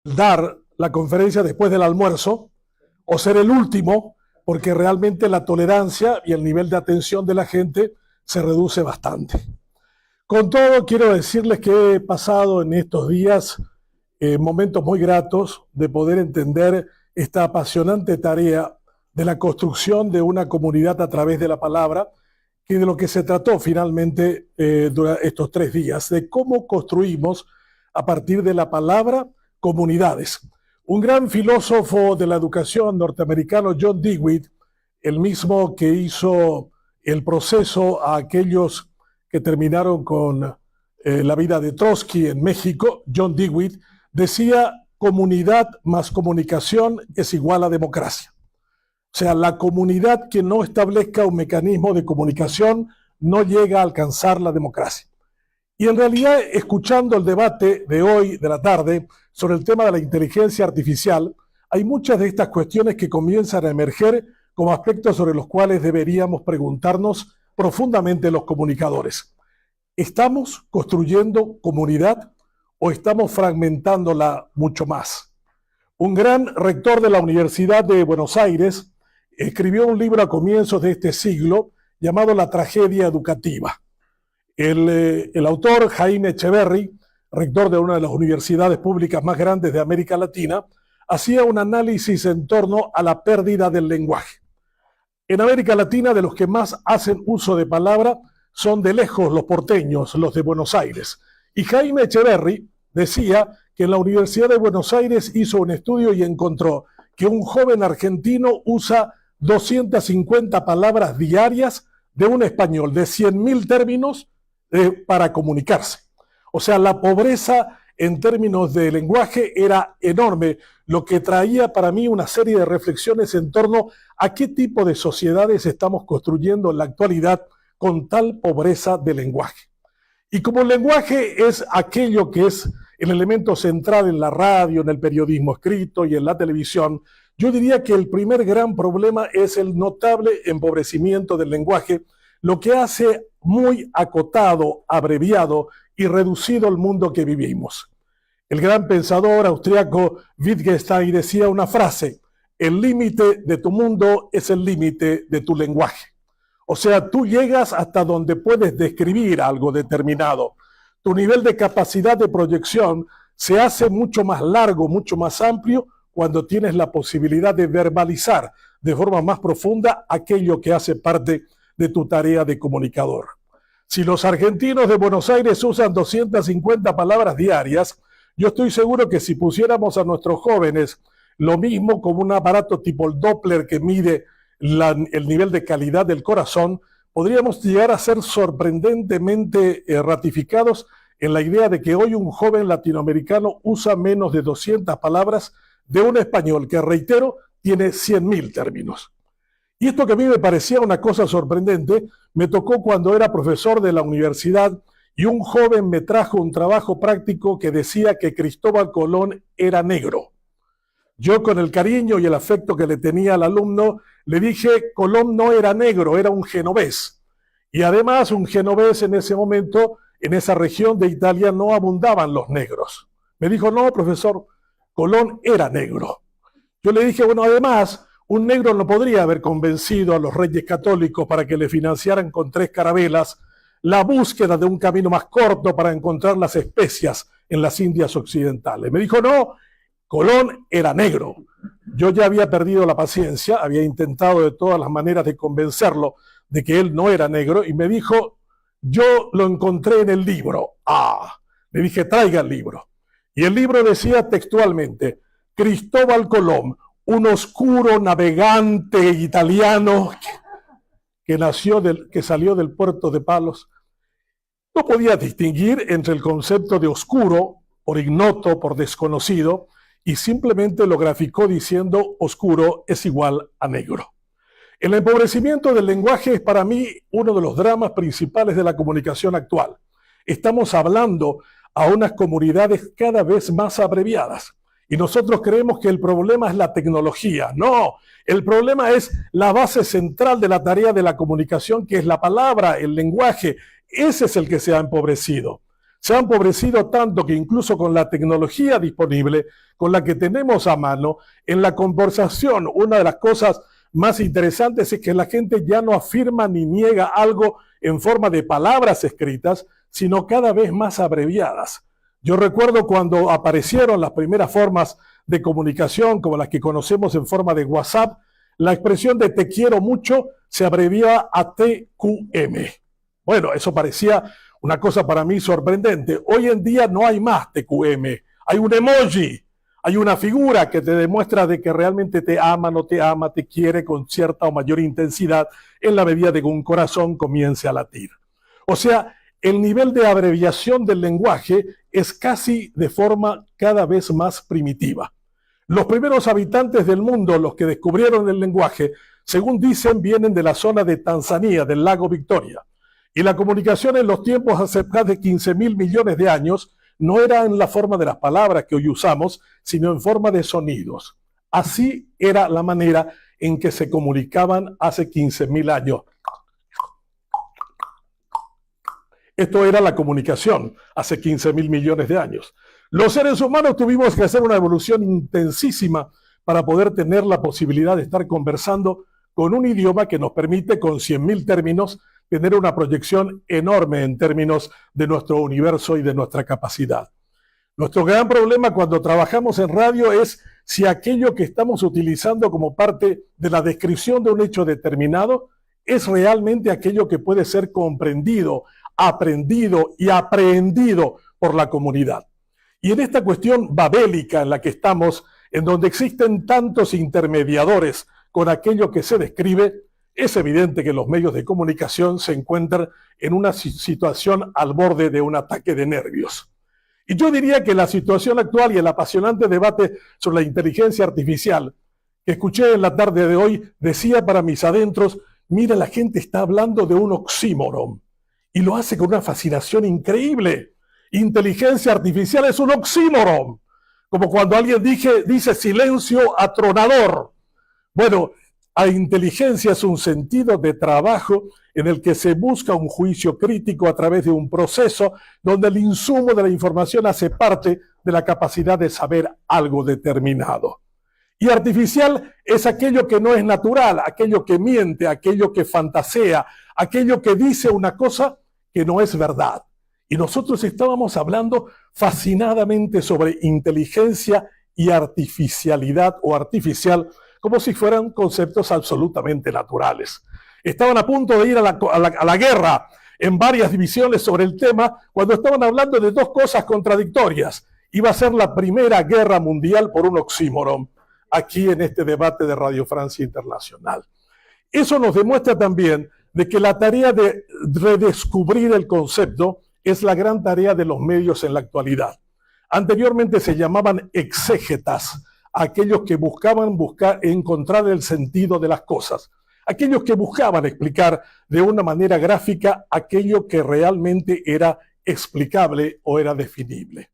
dar la conferencia después del almuerzo o ser el último, porque realmente la tolerancia y el nivel de atención de la gente se reduce bastante. Con todo, quiero decirles que he pasado en estos días momentos muy gratos de poder entender esta apasionante tarea de la construcción de una comunidad a través de la palabra, que de lo que se trató finalmente durante estos 3 días, de cómo construimos a partir de la palabra comunidades. Un gran filósofo de la educación norteamericano, John Dewey, el mismo que hizo el proceso a aquellos que terminaron con la vida de Trotsky en México, John Dewey, decía: comunidad más comunicación es igual a democracia. O sea, la comunidad que no establezca un mecanismo de comunicación no llega a alcanzar la democracia. Y en realidad, escuchando el debate de hoy, de la tarde, sobre el tema de la inteligencia artificial, hay muchas de estas cuestiones que comienzan a emerger como aspectos sobre los cuales deberíamos preguntarnos profundamente los comunicadores. ¿Estamos construyendo comunidad o estamos fragmentándola mucho más? Un gran rector de la Universidad de Buenos Aires escribió un libro a comienzos de este siglo llamado La tragedia educativa. El autor, Jaime Echeverry, rector de una de las universidades públicas más grandes de América Latina, hacía un análisis en torno a la pérdida del lenguaje. En América Latina, de los que más hacen uso de palabra son de lejos los porteños, los de Buenos Aires. Y Jaime Echeverry decía que en la Universidad de Buenos Aires hizo un estudio y encontró que un joven argentino usa 250 palabras diarias de un español de 100.000 términos para comunicarse. O sea, la pobreza en términos de lenguaje era enorme, lo que traía para mí una serie de reflexiones en torno a qué tipo de sociedades estamos construyendo en la actualidad con tal pobreza de lenguaje. Y como el lenguaje es aquello que es el elemento central en la radio, en el periodismo escrito y en la televisión, yo diría que el primer gran problema es el notable empobrecimiento del lenguaje, lo que hace muy acotado, abreviado y reducido el mundo que vivimos. El gran pensador austriaco Wittgenstein decía una frase: el límite de tu mundo es el límite de tu lenguaje. O sea, tú llegas hasta donde puedes describir algo determinado. Tu nivel de capacidad de proyección se hace mucho más largo, mucho más amplio, cuando tienes la posibilidad de verbalizar de forma más profunda aquello que hace parte de tu tarea de comunicador. Si los argentinos de Buenos Aires usan 250 palabras diarias, yo estoy seguro que si pusiéramos a nuestros jóvenes lo mismo como un aparato tipo el Doppler que mide el nivel de calidad del corazón, podríamos llegar a ser sorprendentemente ratificados en la idea de que hoy un joven latinoamericano usa menos de 200 palabras de un español que, reitero, tiene 100.000 términos. Y esto que a mí me parecía una cosa sorprendente, me tocó cuando era profesor de la universidad y un joven me trajo un trabajo práctico que decía que Cristóbal Colón era negro. Yo, con el cariño y el afecto que le tenía al alumno, le dije: Colón no era negro, era un genovés. Y además, un genovés en ese momento, en esa región de Italia, no abundaban los negros. Me dijo: no, profesor, Colón era negro. Yo le dije: bueno, además, un negro no podría haber convencido a los reyes católicos para que le financiaran con 3 carabelas la búsqueda de un camino más corto para encontrar las especias en las Indias occidentales. Me dijo: no, Colón era negro. Yo ya había perdido la paciencia, había intentado de todas las maneras de convencerlo de que él no era negro, y me dijo: yo lo encontré en el libro. Le dije: traiga el libro. Y el libro decía textualmente: Cristóbal Colón, un oscuro navegante italiano que salió del puerto de Palos. No podía distinguir entre el concepto de oscuro, por ignoto, por desconocido, y simplemente lo graficó diciendo: oscuro es igual a negro. El empobrecimiento del lenguaje es para mí uno de los dramas principales de la comunicación actual. Estamos hablando a unas comunidades cada vez más abreviadas. Y nosotros creemos que el problema es la tecnología. No, el problema es la base central de la tarea de la comunicación, que es la palabra, el lenguaje. Ese es el que se ha empobrecido. Se ha empobrecido tanto que incluso con la tecnología disponible, con la que tenemos a mano, en la conversación, una de las cosas más interesantes es que la gente ya no afirma ni niega algo en forma de palabras escritas, sino cada vez más abreviadas. Yo recuerdo cuando aparecieron las primeras formas de comunicación, como las que conocemos en forma de WhatsApp, la expresión de te quiero mucho se abreviaba a TQM. Bueno, eso parecía una cosa para mí sorprendente. Hoy en día no hay más TQM, hay un emoji, hay una figura que te demuestra de que realmente te ama, no te ama, te quiere con cierta o mayor intensidad en la medida de que un corazón comience a latir. O sea, el nivel de abreviación del lenguaje es casi de forma cada vez más primitiva. Los primeros habitantes del mundo, los que descubrieron el lenguaje, según dicen, vienen de la zona de Tanzania, del lago Victoria. Y la comunicación en los tiempos hace más de 15.000 millones de años no era en la forma de las palabras que hoy usamos, sino en forma de sonidos. Así era la manera en que se comunicaban hace 15.000 años. Esto era la comunicación hace 15.000 millones de años. Los seres humanos tuvimos que hacer una evolución intensísima para poder tener la posibilidad de estar conversando con un idioma que nos permite, con 100.000 términos, tener una proyección enorme en términos de nuestro universo y de nuestra capacidad. Nuestro gran problema cuando trabajamos en radio es si aquello que estamos utilizando como parte de la descripción de un hecho determinado es realmente aquello que puede ser comprendido, aprendido y aprehendido por la comunidad. Y en esta cuestión babélica en la que estamos, en donde existen tantos intermediadores con aquello que se describe, es evidente que los medios de comunicación se encuentran en una situación al borde de un ataque de nervios. Y yo diría que la situación actual y el apasionante debate sobre la inteligencia artificial que escuché en la tarde de hoy decía para mis adentros, mira, la gente está hablando de un oxímoron y lo hace con una fascinación increíble. Inteligencia artificial es un oxímoron, como cuando alguien dice silencio atronador. Bueno, la inteligencia es un sentido de trabajo en el que se busca un juicio crítico a través de un proceso donde el insumo de la información hace parte de la capacidad de saber algo determinado. Y artificial es aquello que no es natural, aquello que miente, aquello que fantasea, aquello que dice una cosa que no es verdad. Y nosotros estábamos hablando fascinadamente sobre inteligencia y artificialidad o artificial, como si fueran conceptos absolutamente naturales. Estaban a punto de ir a la guerra en varias divisiones sobre el tema cuando estaban hablando de dos cosas contradictorias. Iba a ser la primera guerra mundial por un oxímoron, aquí en este debate de Radio Francia Internacional. Eso nos demuestra también de que la tarea de redescubrir el concepto es la gran tarea de los medios en la actualidad. Anteriormente se llamaban exégetas, aquellos que buscaban encontrar el sentido de las cosas, aquellos que buscaban explicar de una manera gráfica aquello que realmente era explicable o era definible.